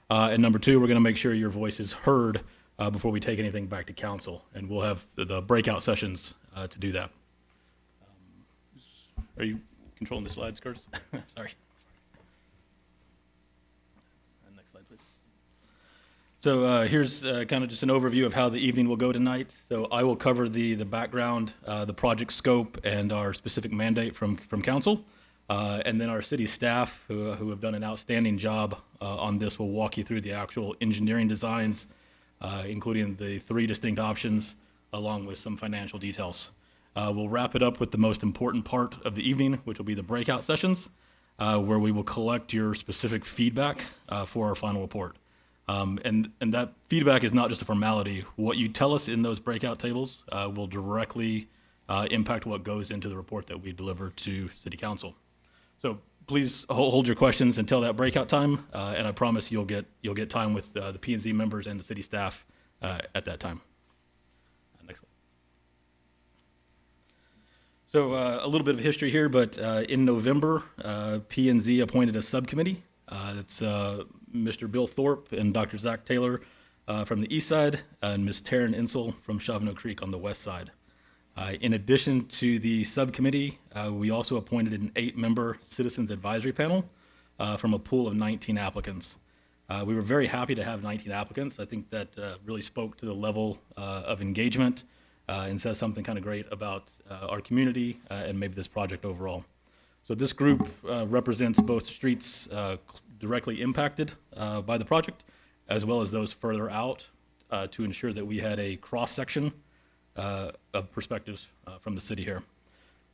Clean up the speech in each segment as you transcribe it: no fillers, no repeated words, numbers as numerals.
And number two, we're going to make sure your voice is heard before we take anything back to council. And we'll have the breakout sessions to do that. Are you controlling the slides, Curtis? Sorry. Next slide, please. So here's kind of just an overview of how the evening will go tonight. So I will cover the background, the project scope, and our specific mandate from council. And then our city staff, who have done an outstanding job on this, will walk you through the actual engineering designs, including the 3 distinct options, along with some financial details. We'll wrap it up with the most important part of the evening, which will be the breakout sessions, where we will collect your specific feedback for our final report. And that feedback is not just a formality. What you tell us in those breakout tables will directly impact what goes into the report that we deliver to City Council. So please hold your questions until that breakout time, and I promise you'll get time with the P&Z members and the city staff at that time. Next slide. So a little bit of history here, but in November, P&Z appointed a subcommittee. It's Mr. Bill Thorpe and Dr. Zach Taylor from the east side, and Ms. Taryn Insel from Shavano Creek on the west side. In addition to the subcommittee, we also appointed an 8-member citizens advisory panel from a pool of 19 applicants. We were very happy to have 19 applicants. I think that really spoke to the level of engagement and says something kind of great about our community and maybe this project overall. So this group represents both streets directly impacted by the project, as well as those further out to ensure that we had a cross-section of perspectives from the city here.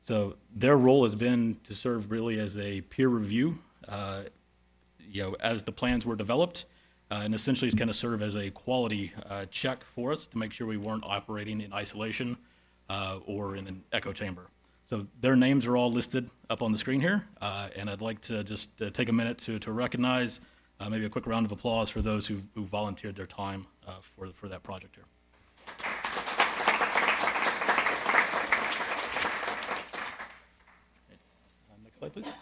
So their role has been to serve really as a peer review, as the plans were developed, and essentially it's kind of serve as a quality check for us to make sure we weren't operating in isolation or in an echo chamber. So their names are all listed up on the screen here, and I'd like to just take a minute to recognize maybe a quick round of applause for those who volunteered their time for that project here. Next slide, please.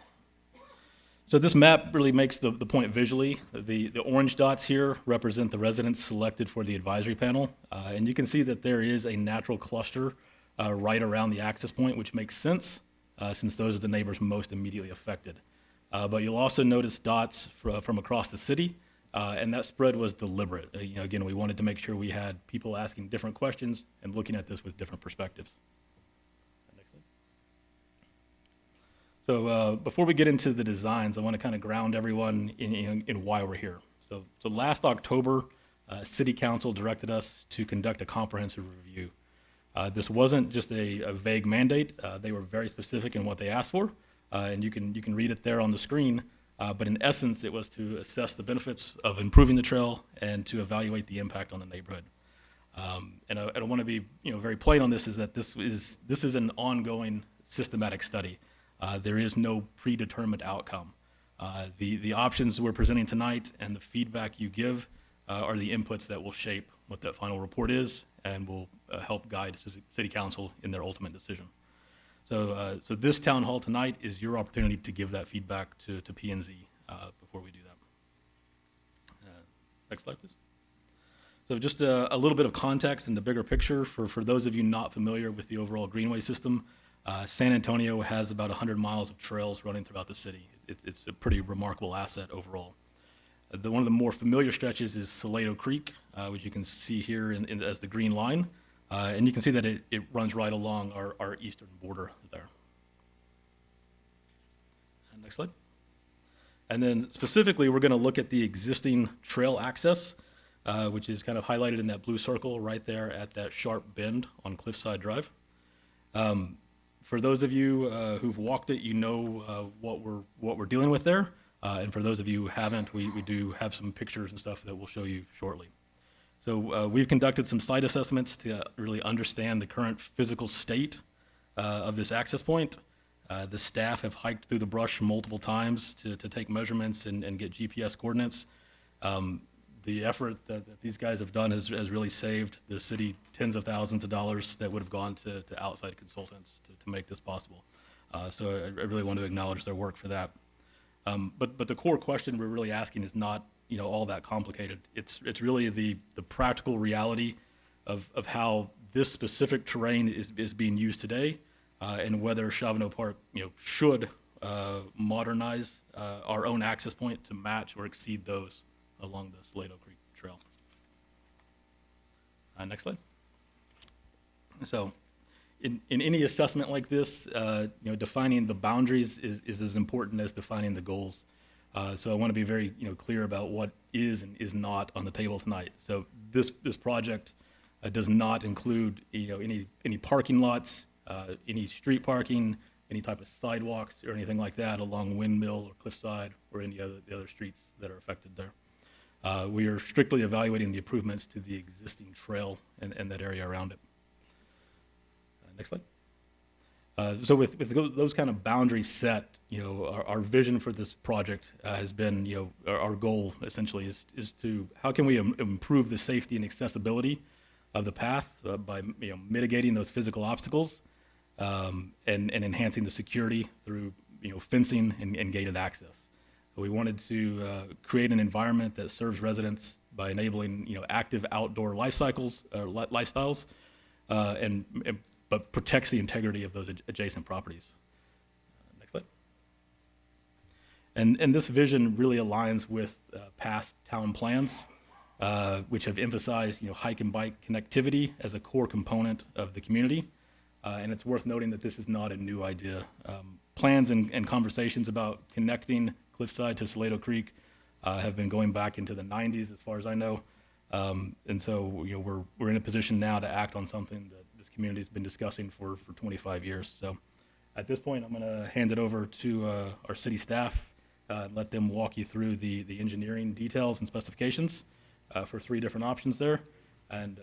So this map really makes the point visually. The orange dots here represent the residents selected for the advisory panel, and you can see that there is a natural cluster right around the access point, which makes sense since those are the neighbors most immediately affected. But you'll also notice dots from across the city, and that spread was deliberate. Again, we wanted to make sure we had people asking different questions and looking at this with different perspectives. Next slide. So before we get into the designs, I want to kind of ground everyone in why we're here. So last October, City Council directed us to conduct a comprehensive review. This wasn't just a vague mandate. They were very specific in what they asked for, and you can read it there on the screen. But in essence, it was to assess the benefits of improving the trail and to evaluate the impact on the neighborhood. And I want to be very plain on this, is that this is an ongoing systematic study. There is no predetermined outcome. The options we're presenting tonight and the feedback you give are the inputs that will shape what that final report is and will help guide City Council in their ultimate decision. So this town hall tonight is your opportunity to give that feedback to P&Z before we do that. Next slide, please. So just a little bit of context and the bigger picture for those of you not familiar with the overall Greenway system. San Antonio has about 100 miles of trails running throughout the city. It's a pretty remarkable asset overall. One of the more familiar stretches is Salado Creek, which you can see here as the green line. And you can see that it runs right along our eastern border there. And next slide. And then specifically, we're going to look at the existing trail access, which is kind of highlighted in that blue circle right there at that sharp bend on Cliffside Drive. For those of you who've walked it, you know what we're dealing with there. And for those of you who haven't, we do have some pictures and stuff that we'll show you shortly. So we've conducted some site assessments to really understand the current physical state of this access point. The staff have hiked through the brush multiple times to take measurements and get GPS coordinates. The effort that these guys have done has really saved the city tens of thousands of dollars that would have gone to outside consultants to make this possible. So I really want to acknowledge their work for that. But the core question we're really asking is not all that complicated. It's really the practical reality of how this specific terrain is being used today, and whether Shavano Park should modernize our own access point to match or exceed those along the Salado Creek Trail. Next slide. So in any assessment like this, defining the boundaries is as important as defining the goals. So I want to be very clear about what is and is not on the table tonight. So this project does not include any parking lots, any street parking, any type of sidewalks or anything like that along Windmill or Cliffside or any other the other streets that are affected there. We are strictly evaluating the improvements to the existing trail and that area around it. Next slide. So with those kind of boundaries set, our vision for this project has been, our goal essentially is to how can we improve the safety and accessibility of the path by mitigating those physical obstacles and enhancing the security through fencing and gated access. We wanted to create an environment that serves residents by enabling active outdoor lifestyles, but protects the integrity of those adjacent properties. Next slide. And this vision really aligns with past town plans, which have emphasized hike and bike connectivity as a core component of the community. And it's worth noting that this is not a new idea. Plans and conversations about connecting Cliffside to Salado Creek have been going back into the 90s, as far as I know. And so we're in a position now to act on something that this community has been discussing for 25 years. So at this point, I'm going to hand it over to our city staff and let them walk you through the engineering details and specifications for 3 different options there. And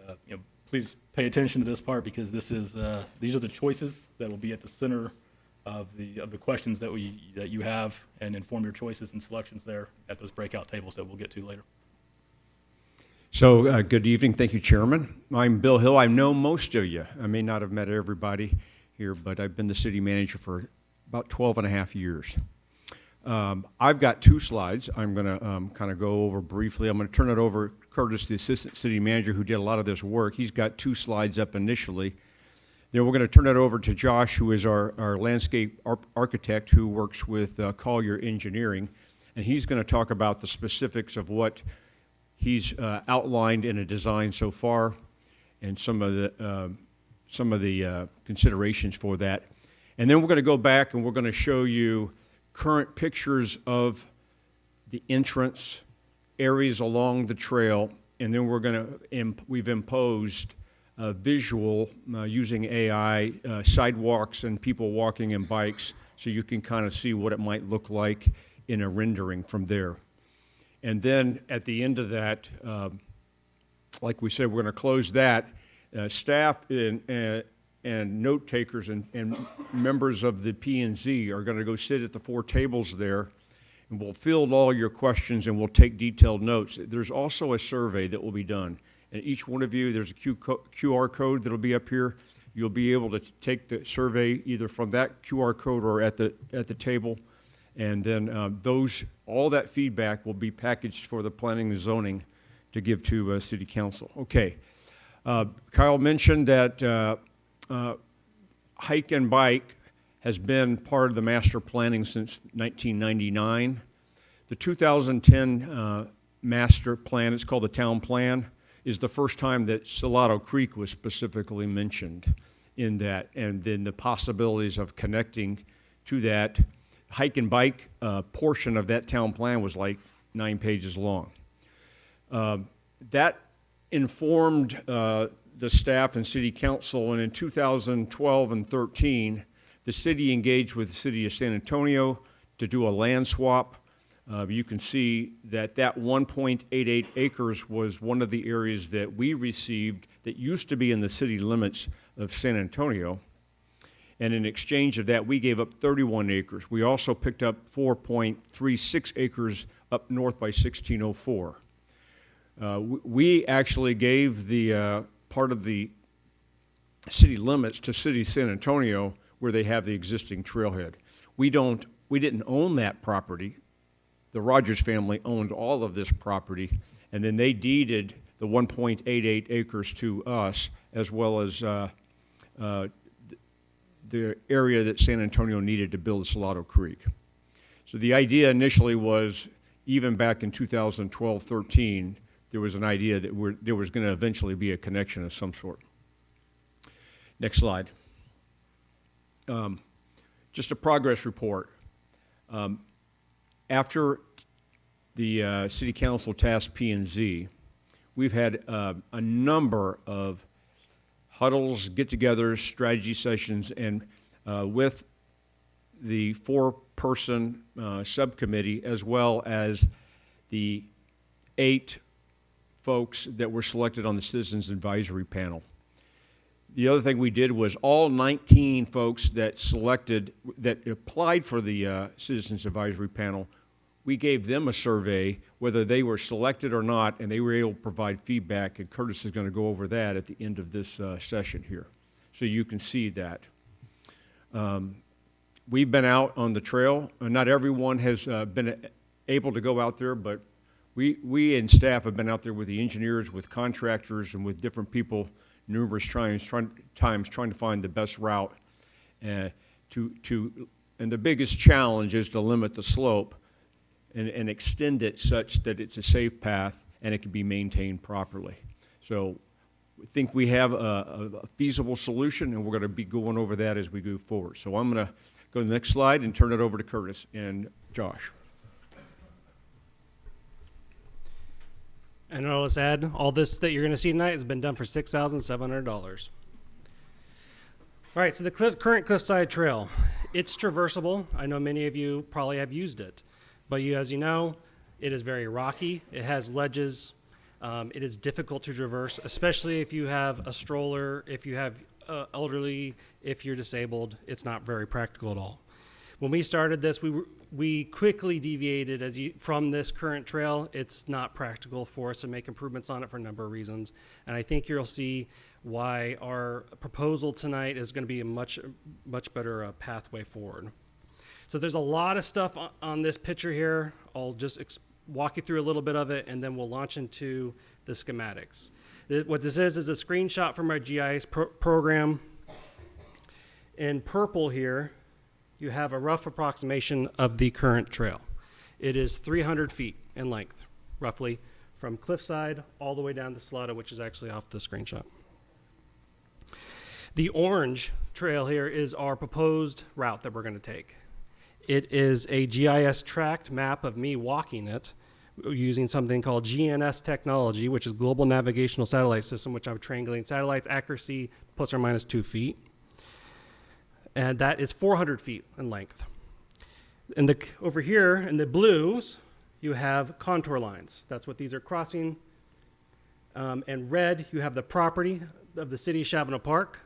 please pay attention to this part because this is these are the choices that will be at the center of the questions that you have, and inform your choices and selections there at those breakout tables that we'll get to later. So good evening. Thank you, Chairman. I'm Bill Hill. I know most of you. I may not have met everybody here, but I've been the city manager for about 12 and a half years. I've got 2 slides I'm going to kind of go over briefly. I'm going to turn it over to Curtis, the assistant city manager who did a lot of this work. He's got 2 slides up initially. Then we're going to turn it over to Josh, who is our landscape architect who works with Collier Engineering, and he's going to talk about the specifics of what he's outlined in a design so far and some of the considerations for that. And then we're going to go back and we're going to show you current pictures of the entrance, areas along the trail, and then we've imposed visual using AI, sidewalks and people walking and bikes, so you can kind of see what it might look like in a rendering from there. And then at the end of that, like we said, we're going to close that. Staff and note takers and members of the P&Z are going to go sit at the 4 tables there, and we'll field all your questions and we'll take detailed notes. There's also a survey that will be done. And each one of you, there's a QR code that'll be up here. You'll be able to take the survey either from that QR code or at the table. And then all that feedback will be packaged for the planning and zoning to give to City Council. Okay. Kyle mentioned that hike and bike has been part of the master planning since 1999. The 2010 master plan, it's called the town plan, is the first time that Salado Creek was specifically mentioned in that, and then the possibilities of connecting to that. Hike and bike portion of that town plan was like 9 pages long. That informed the staff and city council, and in 2012 and 13, the city engaged with the city of San Antonio to do a land swap. You can see that 1.88 acres was one of the areas that we received that used to be in the city limits of San Antonio. And in exchange of that, we gave up 31 acres. We also picked up 4.36 acres up north by 1604. We actually gave the part of the city limits to City of San Antonio where they have the existing trailhead. We didn't own that property. the Rogers family owned all of this property, and then they deeded the 1.88 acres to us, as well as the area that San Antonio needed to build Salado Creek. So the idea initially was, even back in 2012-13, there was an idea that there was going to eventually be a connection of some sort. Next slide. Just a progress report. After the City Council tasked P&Z, we've had a number of huddles, get-togethers, strategy sessions, and with the four-person subcommittee, as well as the 8 folks that were selected on the Citizens Advisory Panel. The other thing we did was all 19 folks that applied for the Citizens Advisory Panel, we gave them a survey, whether they were selected or not, and they were able to provide feedback, and Curtis is going to go over that at the end of this session here. So you can see that. We've been out on the trail. Not everyone has been able to go out there, but we and staff have been out there with the engineers, with contractors, and with different people numerous times trying to find the best route. And the biggest challenge is to limit the slope and extend it such that it's a safe path and it can be maintained properly. So we think we have a feasible solution, and we're going to be going over that as we go forward. So I'm going to go to the next slide and turn it over to Curtis and Josh. And I'll just add, all this that you're going to see tonight has been done for $6,700. All right, so the current Cliffside Trail, it's traversable. I know many of you probably have used it, but as you know, it is very rocky. It has ledges. It is difficult to traverse, especially if you have a stroller, if you have elderly, if you're disabled. It's not very practical at all. When we started this, we quickly deviated from this current trail. It's not practical for us to make improvements on it for a number of reasons. And I think you'll see why our proposal tonight is going to be a much better pathway forward. So there's a lot of stuff on this picture here. I'll just walk you through a little bit of it, and then we'll launch into the schematics. What this is a screenshot from our GIS program. In purple here, you have a rough approximation of the current trail. It is 300 feet in length, roughly, from Cliffside all the way down to Salado, which is actually off the screenshot. The orange trail here is our proposed route that we're going to take. It is a GIS tracked map of me walking it using something called GNS technology, which is Global Navigational Satellite System, which I'm triangulating satellites, accuracy plus or minus 2 feet. And that is 400 feet in length. And over here in the blues, you have contour lines. That's what these are crossing. And red, you have the property of the city of Shavano Park.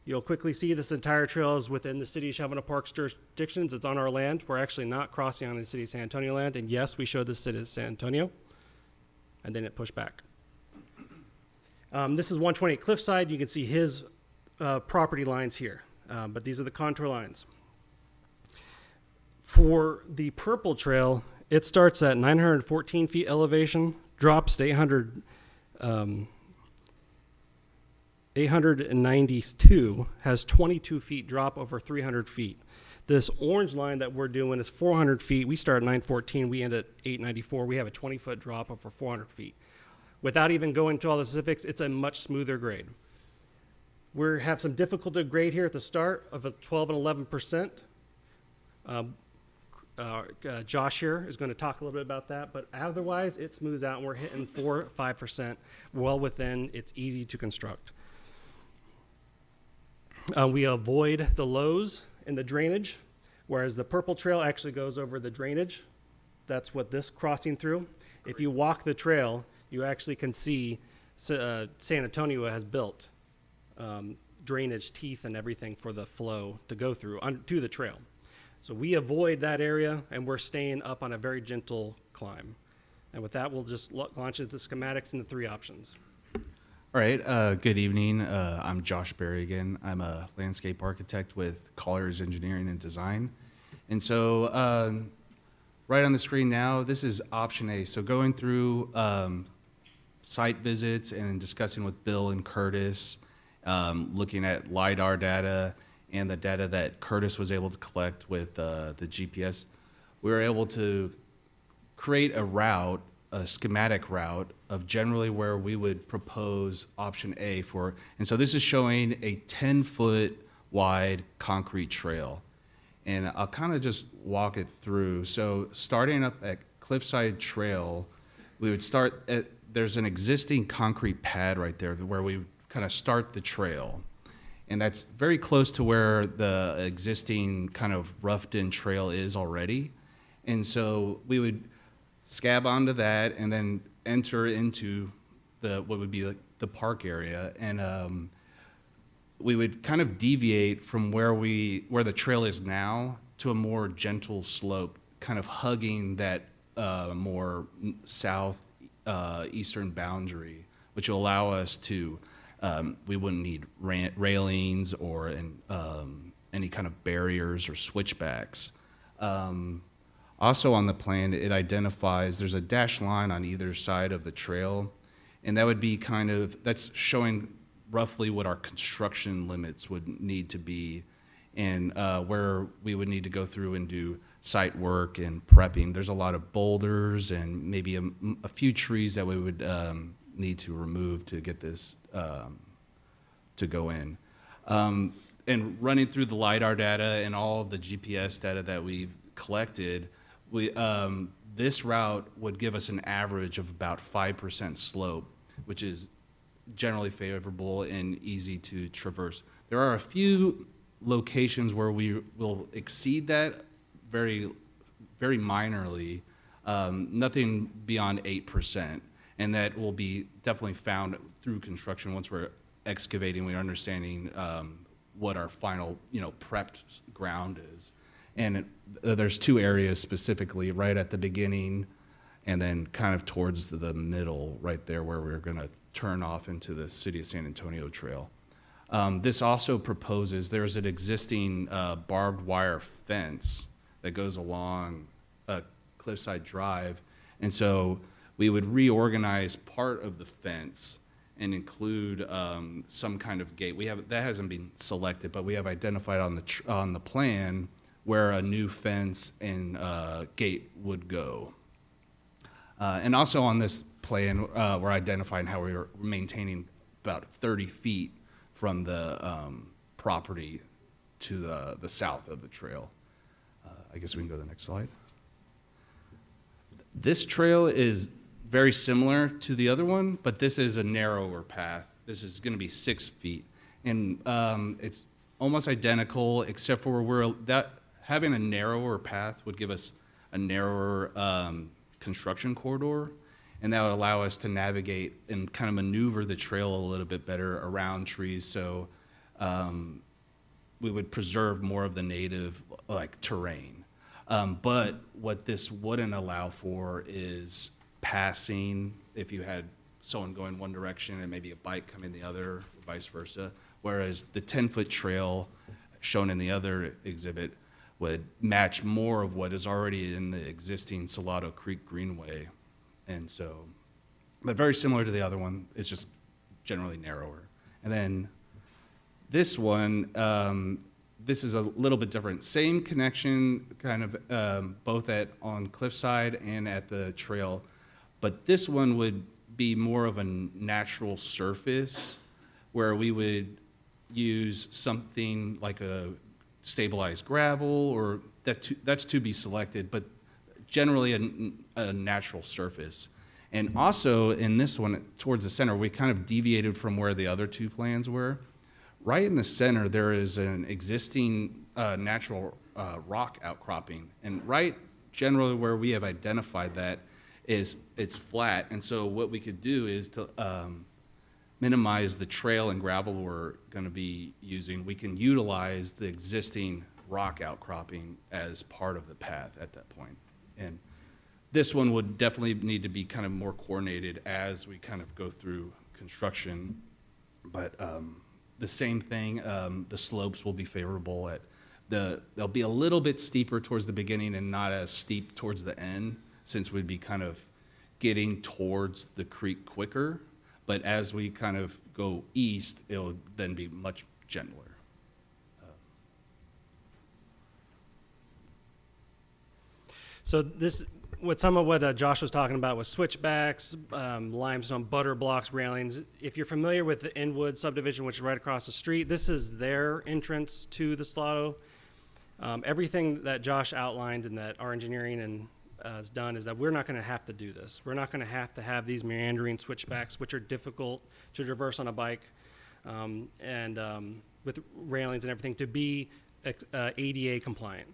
You'll quickly see this entire trail is within the city of Shavano Park's jurisdictions. It's on our land. We're actually not crossing on the city of San Antonio land. And yes, we showed the city of San Antonio. And then it pushed back. This is 128 Cliffside. You can see his property lines here. But these are the contour lines. For the purple trail, it starts at 914 feet elevation, drops to 892, has 22 feet drop over 300 feet. This orange line that we're doing is 400 feet. We start at 914, we end at 894. We have a 20-foot drop over 400 feet. Without even going to all the specifics, it's a much smoother grade. We have some difficulty grade here at the start of a 12 and 11%. Josh here is going to talk a little bit about that, but otherwise it smooths out and we're hitting 4 or 5%, well within, it's easy to construct. We avoid the lows in the drainage, whereas the purple trail actually goes over the drainage. That's what this crossing through. If you walk the trail, you actually can see San Antonio has built drainage teeth and everything for the flow to go through to the trail. So we avoid that area, and we're staying up on a very gentle climb. And with that, we'll just launch into the schematics and the 3 options. All right, good evening. I'm Josh Berry again. I'm a landscape architect with Colliers Engineering and Design. And so right on the screen now, this is option A. So going through site visits and discussing with Bill and Curtis, looking at LiDAR data and the data that Curtis was able to collect with the GPS, we were able to create a route, a schematic route of generally where we would propose option A for. And so this is showing a 10-foot wide concrete trail. And I'll kind of just walk it through. So starting up at Cliffside Trail, we would start at, there's an existing concrete pad right there where we kind of start the trail. And that's very close to where the existing kind of roughed-in trail is already. And so we would scab onto that and then enter into what would be like the park area. And we would kind of deviate from where the trail is now to a more gentle slope, kind of hugging that more south eastern boundary, which will allow us to, we wouldn't need railings or any kind of barriers or switchbacks. Also on the plan, it identifies, there's a dashed line on either side of the trail, and that would be that's showing roughly what our construction limits would need to be and where we would need to go through and do site work and prepping. There's a lot of boulders and maybe a few trees that we would need to remove to get this to go in. And running through the LiDAR data and all of the GPS data that we've collected, this route would give us an average of about 5% slope, which is generally favorable and easy to traverse. There are a few locations where we will exceed that very, very minorly, nothing beyond 8%, and that will be definitely found through construction once we're excavating, we're understanding what our final, prepped ground is. And there's two areas specifically, right at the beginning and then kind of towards the middle right there where we're going to turn off into the City of San Antonio Trail. This also proposes there's an existing barbed wire fence that goes along Cliffside Drive, and so we would reorganize part of the fence and include some kind of gate. That hasn't been selected, but we have identified on the plan where a new fence and gate would go. And also on this plan, we're identifying how we're maintaining about 30 feet from the property to the south of the trail. I guess we can go to the next slide. This trail is very similar to the other one, but this is a narrower path. This is going to be 6 feet. And it's almost identical, except for having a narrower path would give us a narrower construction corridor, and that would allow us to navigate and kind of maneuver the trail a little bit better around trees. So we would preserve more of the native terrain. But what this wouldn't allow for is passing if you had someone going one direction and maybe a bike coming the other, or vice versa. Whereas the 10-foot trail shown in the other exhibit would match more of what is already in the existing Salado Creek Greenway. And so, but very similar to the other one, it's just generally narrower. And then this one, this is a little bit different. Same connection, kind of both on Cliffside and at the trail, but this one would be more of a natural surface where we would use something like a stabilized gravel, or that's to be selected, but generally a natural surface. And also in this one, towards the center, we kind of deviated from where the other two plans were. Right in the center, there is an existing natural rock outcropping. And right generally where we have identified that is it's flat. And so what we could do is to minimize the trail and gravel we're going to be using. We can utilize the existing rock outcropping as part of the path at that point. And this one would definitely need to be kind of more coordinated as we kind of go through construction. But the same thing, the slopes will be favorable at they'll be a little bit steeper towards the beginning and not as steep towards the end, since we'd be kind of getting towards the creek quicker. But as we kind of go east, it'll then be much gentler. So this, some of what Josh was talking about was switchbacks, limestone butter blocks, railings. If you're familiar with the Inwood subdivision, which is right across the street, this is their entrance to the Salado. Everything that Josh outlined and that our engineering has done is that we're not going to have to do this. We're not going to have these meandering switchbacks, which are difficult to traverse on a bike, with railings and everything, to be ADA compliant.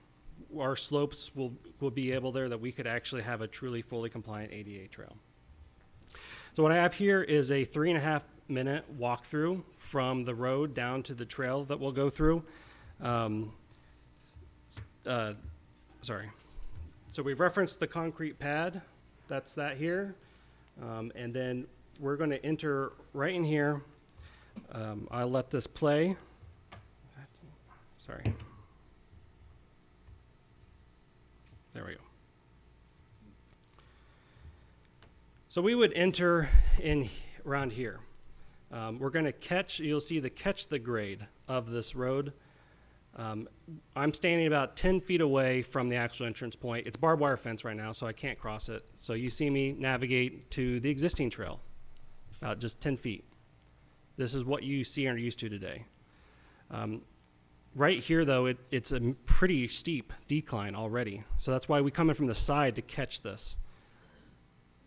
Our slopes will be able there that we could actually have a truly fully compliant ADA trail. So what I have here is a 3.5 minute walkthrough from the road down to the trail that we'll go through. Sorry. So we've referenced the concrete pad. That's that here. And then we're going to enter right in here. I'll let this play. Sorry. There we go. So we would enter in around here. We're going to catch, you'll see the grade of this road. I'm standing about 10 feet away from the actual entrance point. It's barbed wire fence right now, so I can't cross it. So you see me navigate to the existing trail, about just 10 feet. This is what you see and are used to today. Right here, though, it's a pretty steep decline already. So that's why we come in from the side to catch this.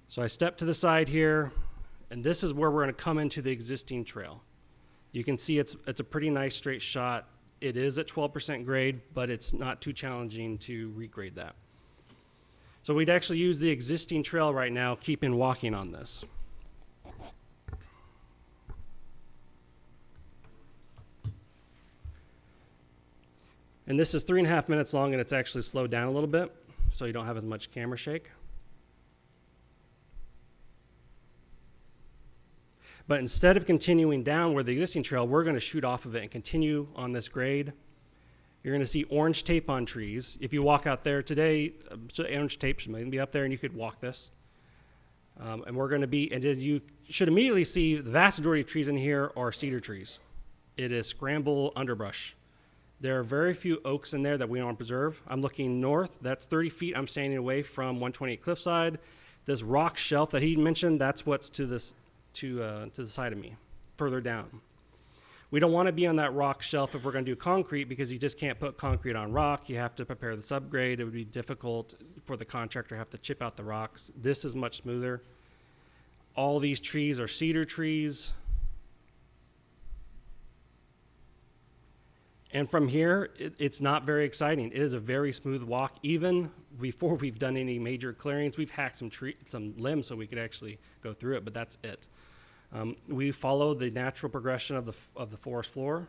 So I step to the side here, and this is where we're going to come into the existing trail. You can see it's a pretty nice straight shot. It is at 12% grade, but it's not too challenging to regrade that. So we'd actually use the existing trail right now, keeping walking on this. And this is 3.5 minutes long, and it's actually slowed down a little bit, so you don't have as much camera shake. But instead of continuing down where the existing trail, we're going to shoot off of it and continue on this grade. You're going to see orange tape on trees. If you walk out there today, orange tape should maybe be up there, and you could walk this. And we're going to be, and as you should immediately see, the vast majority of trees in here are cedar trees. It is scramble underbrush. There are very few oaks in there that we want to preserve. I'm looking north. That's 30 feet. I'm standing away from 128 Cliffside. This rock shelf that he mentioned, that's what's to the side of me, further down. We don't want to be on that rock shelf if we're going to do concrete, because you just can't put concrete on rock. You have to prepare the subgrade. It would be difficult for the contractor to have to chip out the rocks. This is much smoother. All these trees are cedar trees. And from here, it's not very exciting. It is a very smooth walk. Even before we've done any major clearings, we've hacked some limbs so we could actually go through it, but that's it. We follow the natural progression of the forest floor.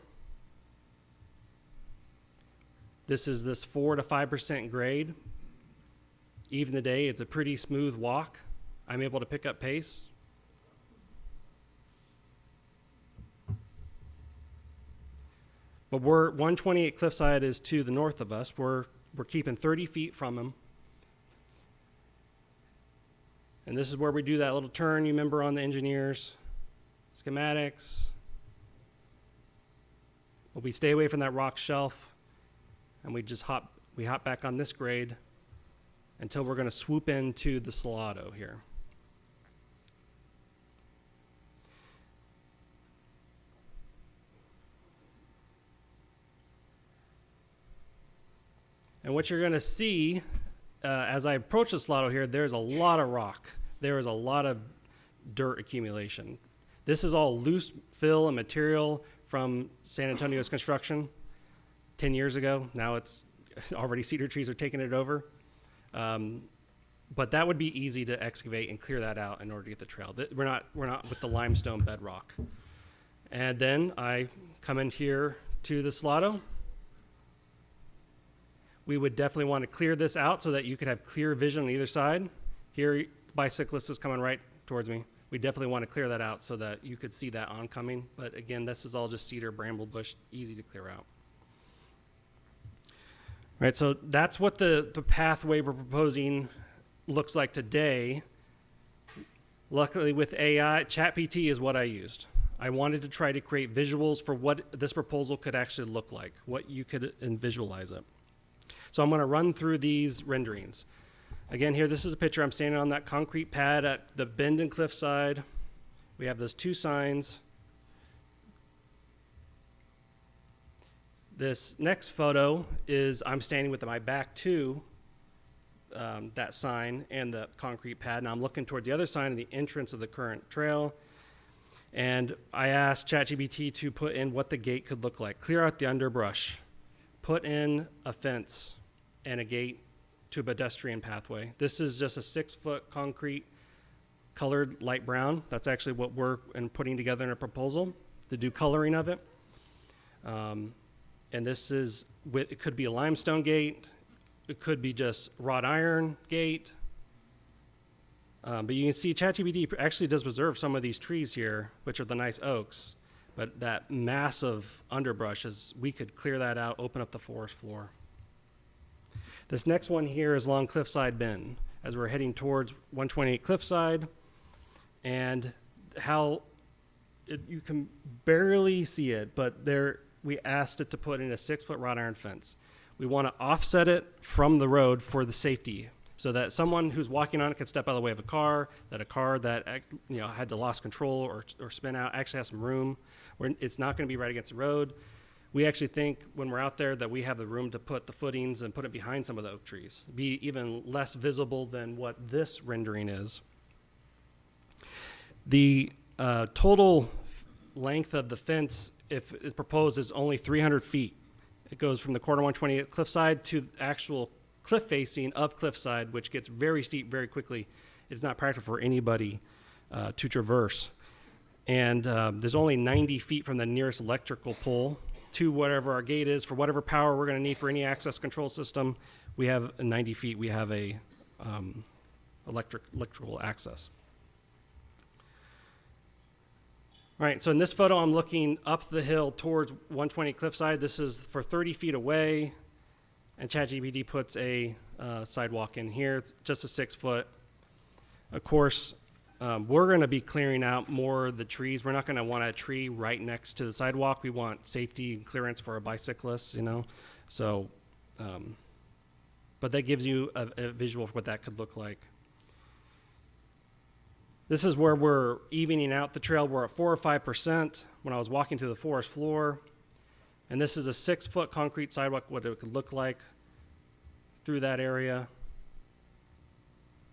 This is this 4 to 5% grade. Even today, it's a pretty smooth walk. I'm able to pick up pace. But 128 Cliffside is to the north of us. We're keeping 30 feet from him. And this is where we do that little turn, you remember, on the engineers, schematics. But we stay away from that rock shelf, and we hop back on this grade until we're going to swoop into the Salado here. And what you're going to see as I approach the Salado here, there's a lot of rock. There is a lot of dirt accumulation. This is all loose fill and material from San Antonio's construction 10 years ago. Now it's already cedar trees are taking it over. But that would be easy to excavate and clear that out in order to get the trail. We're not with the limestone bedrock. And then I come in here to the Salado. We would definitely want to clear this out so that you could have clear vision on either side. Here, bicyclist is coming right towards me. We definitely want to clear that out so that you could see that oncoming. But again, this is all just cedar, bramble bush, easy to clear out. Right, so that's what the pathway we're proposing looks like today. Luckily with AI, ChatGPT is what I used. I wanted to try to create visuals for what this proposal could actually look like, what you could visualize it. So I'm going to run through these renderings. Again, here, this is a picture. I'm standing on that concrete pad at the bend in Cliffside. We have those two signs. This next photo is I'm standing with my back to that sign and the concrete pad, and I'm looking towards the other sign and the entrance of the current trail. And I asked ChatGPT to put in what the gate could look like. Clear out the underbrush. Put in a fence and a gate to a pedestrian pathway. This is just a 6-foot concrete colored light brown. That's actually what we're putting together in a proposal to do coloring of it. And this is, it could be a limestone gate. It could be just wrought iron gate. But you can see ChatGPT actually does preserve some of these trees here, which are the nice oaks. But that massive underbrush, we could clear that out, open up the forest floor. This next one here is along Cliffside Bend, as we're heading towards 128 Cliffside, and you can barely see it, but we asked it to put in a 6-foot wrought iron fence. We want to offset it from the road for the safety, so that someone who's walking on it can step out of the way of a car, that a car that had to lost control or spin out actually has some room, where it's not going to be right against the road. We actually think when we're out there that we have the room to put the footings and put it behind some of the oak trees, be even less visible than what this rendering is. The total length of the fence, if it's proposed, is only 300 feet. It goes from the corner 128 Cliffside to the actual cliff facing of Cliffside, which gets very steep very quickly. It's not practical for anybody to traverse. And there's only 90 feet from the nearest electrical pole to whatever our gate is. For whatever power we're going to need for any access control system, we have 90 feet. We have a electrical access. All right, so in this photo, I'm looking up the hill towards 120 Cliffside. This is for 30 feet away, and ChatGPT puts a sidewalk in here. It's just a 6-foot. Of course, we're going to be clearing out more of the trees. We're not going to want a tree right next to the sidewalk. We want safety and clearance for our bicyclists, So, but that gives you a visual of what that could look like. This is where we're evening out the trail. We're at 4 or 5% when I was walking through the forest floor. And this is a 6-foot concrete sidewalk, what it could look like through that area.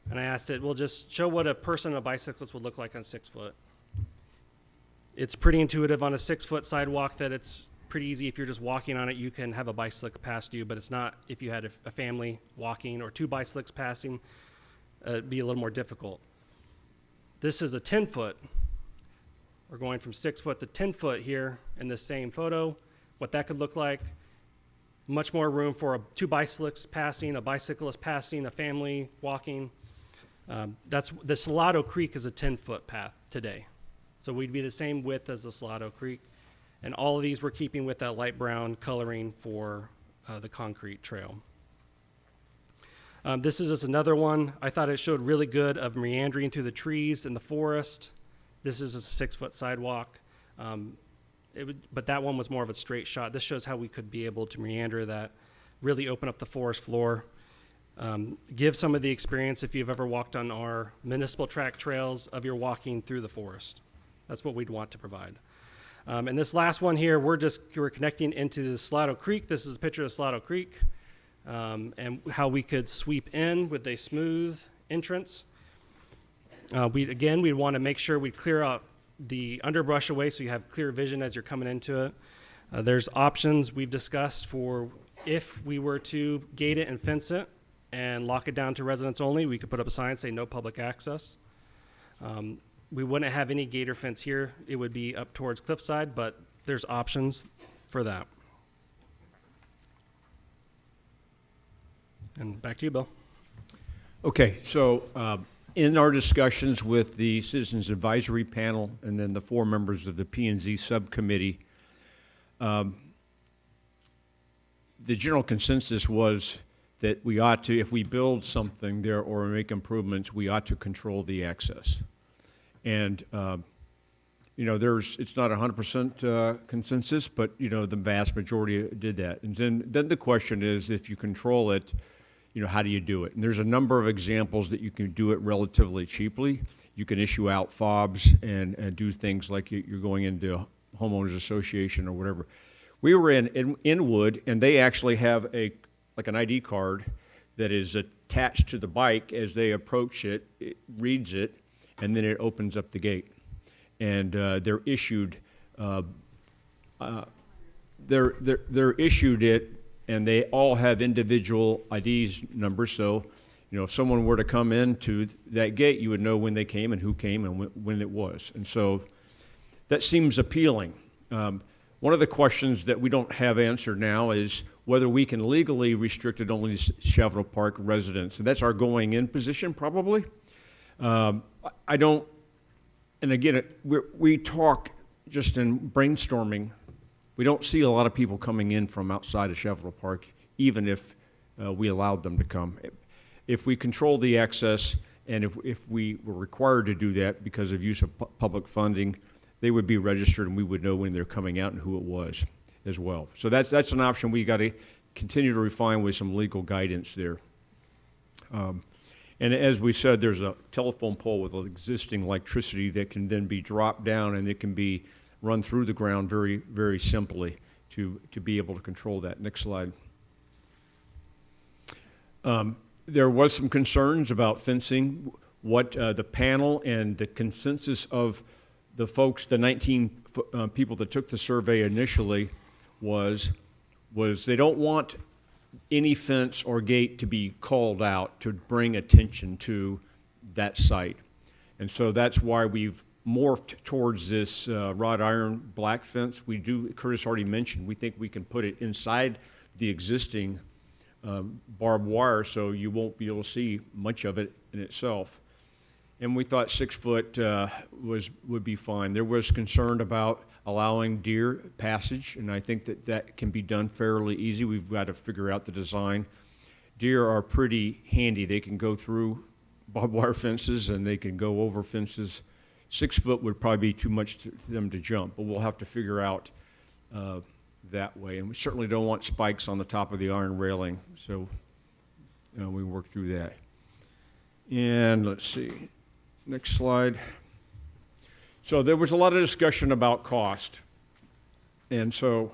And I asked it, well, just show what a person and a bicyclist would look like on 6 foot. It's pretty intuitive on a 6-foot sidewalk that it's pretty easy. If you're just walking on it, you can have a bicycle past you, but it's not if you had a family walking or 2 bicycles passing, it'd be a little more difficult. This is a 10-foot. We're going from 6 foot to 10 foot here in the same photo. What that could look like, much more room for 2 bicyclists passing, a bicyclist passing, a family walking. That's the Salado Creek is a 10-foot path today. So we'd be the same width as the Salado Creek. And all of these we're keeping with that light brown coloring for the concrete trail. This is just another one. I thought it showed really good of meandering through the trees in the forest. This is a 6-foot sidewalk. But that one was more of a straight shot. This shows how we could be able to meander that, really open up the forest floor. Give some of the experience if you've ever walked on our municipal track trails of your walking through the forest. That's what we'd want to provide. And this last one here, we're connecting into the Salado Creek. This is a picture of Salado Creek and how we could sweep in with a smooth entrance. We'd want to make sure we clear out the underbrush away so you have clear vision as you're coming into it. There's options we've discussed for if we were to gate it and fence it and lock it down to residents only, we could put up a sign say no public access. We wouldn't have any gate or fence here. It would be up towards Cliffside, but there's options for that. And back to you, Bill. Okay, so in our discussions with the Citizens Advisory Panel and then the 4 members of the P&Z subcommittee, the general consensus was that we ought to, if we build something there or make improvements, we ought to control the access. And, it's not 100% consensus, but, the vast majority did that. And then the question is, if you control it, how do you do it? And there's a number of examples that you can do it relatively cheaply. You can issue out fobs and do things like you're going into homeowners association or whatever. We were in Inwood, and they actually have like an ID card that is attached to the bike. As they approach it, it reads it, and then it opens up the gate. And they're issued it, and they all have individual IDs numbers. So, if someone were to come into that gate, you would know when they came and who came and when it was. And so that seems appealing. One of the questions that we don't have answered now is whether we can legally restrict it only to Shavano Park residents. And that's our going in position, probably. I don't, and again, we talk just in brainstorming. We don't see a lot of people coming in from outside of Shavano Park, even if we allowed them to come. If we control the access, and if we were required to do that because of use of public funding, they would be registered and we would know when they're coming out and who it was as well. So that's an option we got to continue to refine with some legal guidance there. And as we said, there's a telephone pole with existing electricity that can then be dropped down, and it can be run through the ground very, very simply to be able to control that. Next slide. There was some concerns about fencing. What the panel and the consensus of the folks, the 19 people that took the survey initially, was they don't want any fence or gate to be called out to bring attention to that site. And so that's why we've morphed towards this wrought iron black fence. Curtis already mentioned, we think we can put it inside the existing barbed wire, so you won't be able to see much of it in itself. And we thought 6 foot would be fine. There was concern about allowing deer passage, and I think that can be done fairly easy. We've got to figure out the design. Deer are pretty handy. They can go through barbed wire fences and they can go over fences. 6 foot would probably be too much for them to jump, but we'll have to figure out that way. And we certainly don't want spikes on the top of the iron railing, so we work through that. And let's see, next slide. So there was a lot of discussion about cost. And so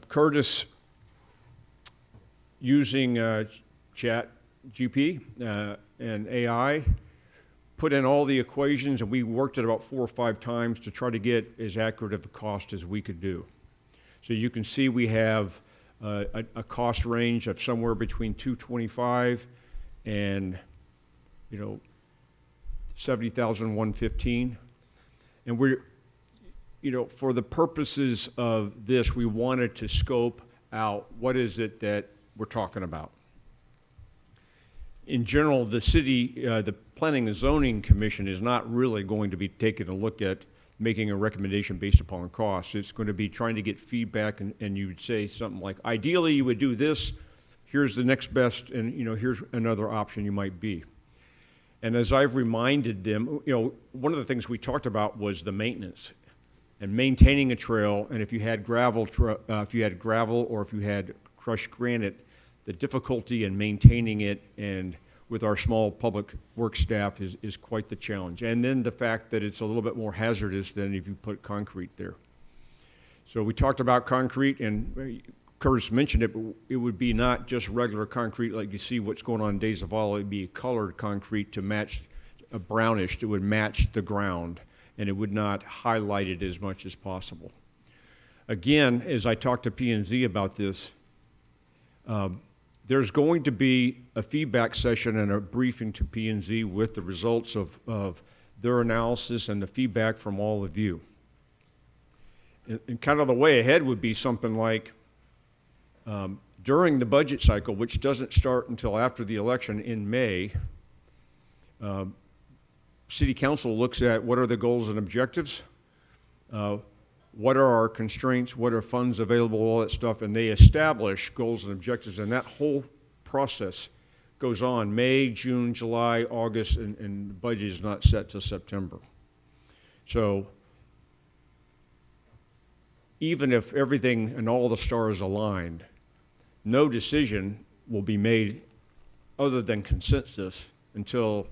Curtis, using Chat GP and AI, put in all the equations, and we worked it about 4 or 5 times to try to get as accurate of a cost as we could do. So you can see we have a cost range of somewhere between $225 and $70,000, $115. And we're, for the purposes of this, we wanted to scope out what is it that we're talking about. In general, the city, the Planning and Zoning Commission is not really going to be taking a look at making a recommendation based upon costs. It's going to be trying to get feedback, and you would say something like, ideally you would do this, here's the next best, and here's another option you might be. And as I've reminded them, one of the things we talked about was the maintenance and maintaining a trail. And if you had gravel, or if you had crushed granite, the difficulty in maintaining it and with our small public works staff is quite the challenge. And then the fact that it's a little bit more hazardous than if you put concrete there. So we talked about concrete, and Curtis mentioned it, but it would be not just regular concrete like you see what's going on in Days of All. It would be colored concrete to match a brownish. It would match the ground, and it would not highlight it as much as possible. Again, as I talked to P&Z about this, there's going to be a feedback session and a briefing to P&Z with the results of their analysis and the feedback from all of you. And kind of the way ahead would be something like, during the budget cycle, which doesn't start until after the election in May, City Council looks at what are the goals and objectives, what are our constraints, what are funds available, all that stuff, and they establish goals and objectives, and that whole process goes on May, June, July, August, and the budget is not set till September. So even if everything and all the stars aligned, no decision will be made other than consensus until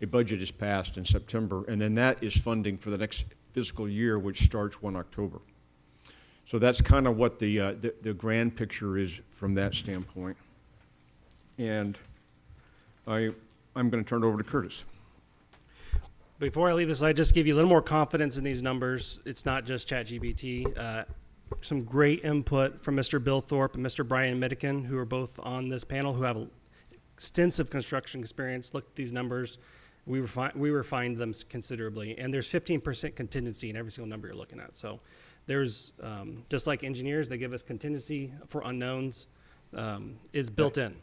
a budget is passed in September, and then that is funding for the next fiscal year, which starts 1 October. So that's kind of what the grand picture is from that standpoint. And I'm going to turn it over to Curtis. Before I leave this, I just give you a little more confidence in these numbers. It's not just ChatGPT. Some great input from Mr. Bill Thorpe and Mr. Brian Midikin, who are both on this panel, who have extensive construction experience. Looked at these numbers. We refined them considerably, and there's 15% contingency in every single number you're looking at. So there's, just like engineers, they give us contingency for unknowns, is built in.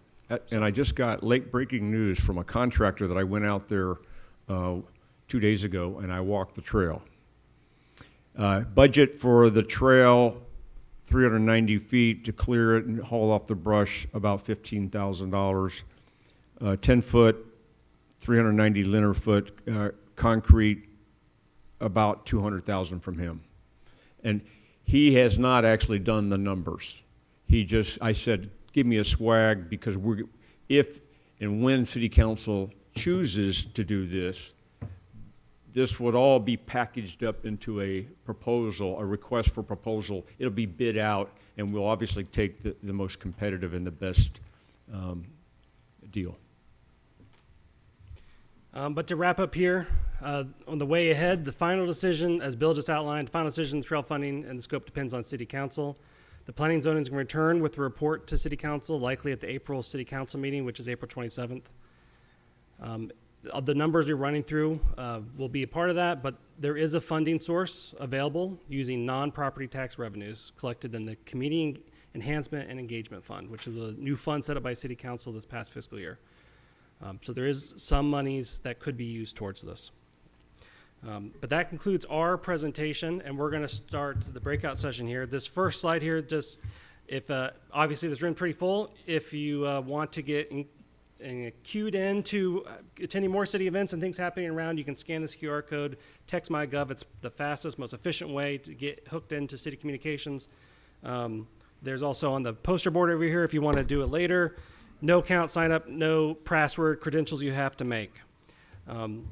And I just got late breaking news from a contractor that I went out there 2 days ago, and I walked the trail. Budget for the trail, 390 feet to clear it and haul off the brush, about $15,000. 10-foot, 390 linear foot concrete, about $200,000 from him. And he has not actually done the numbers. I said, give me a swag, because if and when City Council chooses to do this, this would all be packaged up into a proposal, a request for proposal. It'll be bid out, and we'll obviously take the most competitive and the best deal. But to wrap up here, on the way ahead, the final decision, as Bill just outlined, final decision, trail funding, and the scope depends on City Council. The Planning and Zoning is going to return with a report to City Council, likely at the April City Council meeting, which is April 27th. The numbers we're running through will be a part of that, but there is a funding source available using non-property tax revenues collected in the Community Enhancement and Engagement Fund, which is a new fund set up by City Council this past fiscal year. So there is some monies that could be used towards this. But that concludes our presentation, and we're going to start the breakout session here. This first slide here, just if obviously this room's pretty full. If you want to get queued in to attending more city events and things happening around, you can scan this QR code, text MyGov. It's the fastest, most efficient way to get hooked into city communications. There's also on the poster board over here if you want to do it later. No count sign up, no password credentials you have to make. And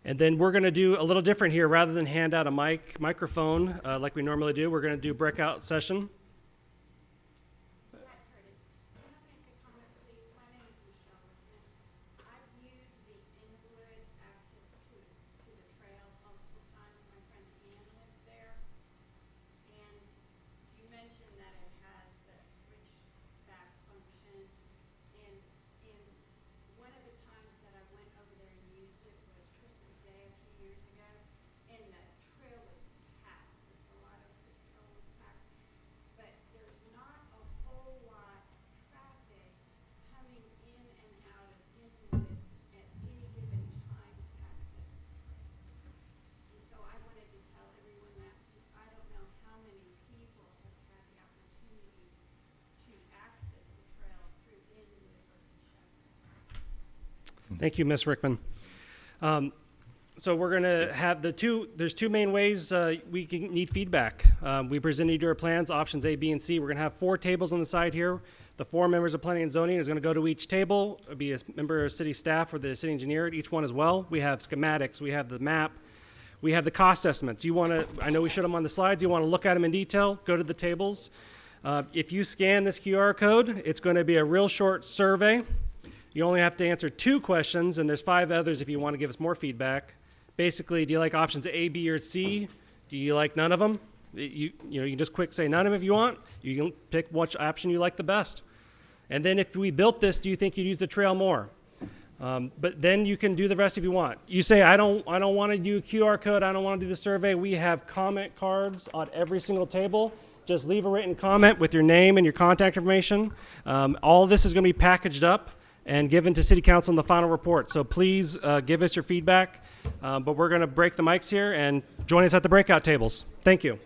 then we're going to do a little different here. Rather than hand out a microphone like we normally do, we're going to do breakout session. Thank you, Ms. Rickman. So we're going to have there's two main ways we can need feedback. We presented you our plans, options A, B, and C. We're going to have 4 tables on the side here. The 4 members of Planning and Zoning is going to go to each table. It'll be a member of city staff or the city engineer at each one as well. We have schematics, we have the map, we have the cost estimates. I know we showed them on the slides, you want to look at them in detail, go to the tables. If you scan this QR code, it's going to be a real short survey. You only have to answer 2 questions, and there's 5 others if you want to give us more feedback. Basically, do you like options A, B, or C? Do you like none of them? You can just quick say none of them if you want. You can pick which option you like the best. And then if we built this, do you think you'd use the trail more? But then you can do the rest if you want. You say, I don't want to do a QR code. I don't want to do the survey. We have comment cards on every single table. Just leave a written comment with your name and your contact information. All this is going to be packaged up. and given to City Council in the final report. So please give us your feedback. But we're going to break the mics here and join us at the breakout tables. Thank you.